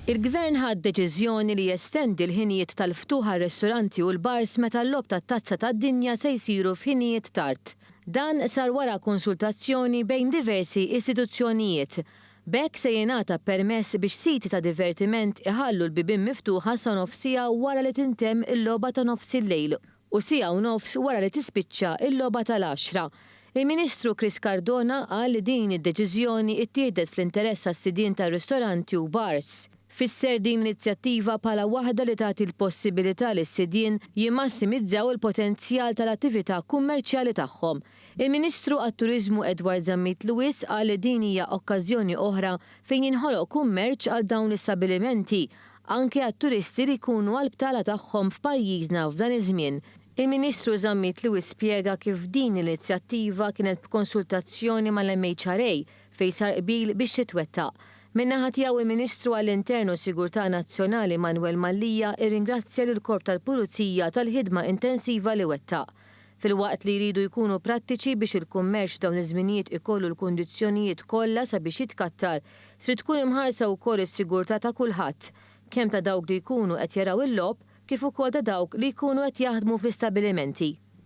Il-Gvern ħadd deċiżjoni li jestendi l-ħinijiet tal-ftuħ għar-ristoranti u l-bars meta l-logħob tat-tazza tad-dinja se jsiru f'ħinijiet tard. Dan sar wara konsultazzjoni bejn diversi istituzzjonijiet. B'hekk se jingħata permess biex siti ta' divertiment iħallu l-bibien miftuħa sa nofsija wara li tintemm il-logħba ta' nofs il-lejl u siegħa u nofs wara li tispiċċa il-logħba tal-10. Il-Ministru Chris Cardona qal li din id-deċiżjoni ttieħdet fl-interess għas-sidien tar-ristoranti u bars. Fisser din l-inizjattiva bħala waħda li tagħti l-possibilità li s-sidien jimmassimizzaw il-potenzjal tal-attività kummerċjali tagħhom. Il-Ministru għat-Turiżmu Edward Zammit Lewis qal li din hija okkażjoni oħra fejn jinħoloq kummerċ għal dawn l-istabbilimenti anke għat-turisti li jkunu għall-btala tagħhom f'pajjiżna f'dan iż-żmien. Il-Ministru Zammit Lewis spjega kif din l-inizjattiva kienet b'konsultazzjoni mal-MHRA fejn sar qbil biex titwettaq. Min-naħa tiegħu il-Ministru għall-Internu Sigurtà Nazzjonali Manuel Mallija irringrazzja lill-Korp tal-Pulizija tal-ħidma intensiva li wettaq. Fil-waqt li jridu jkunu prattiċi biex il-kummerċ dawn iż-żminijiet ikollu l-kundizzjonijiet kollha sabiex jitkattar, trid tkun imħarsa wkoll is-sigurtà ta' kulħadd, kemm ta' dawk li jkunu qed jaraw il-logħob kif ukoll ta' dawk li jkunu qed jaħdmu fl-istabbilimenti.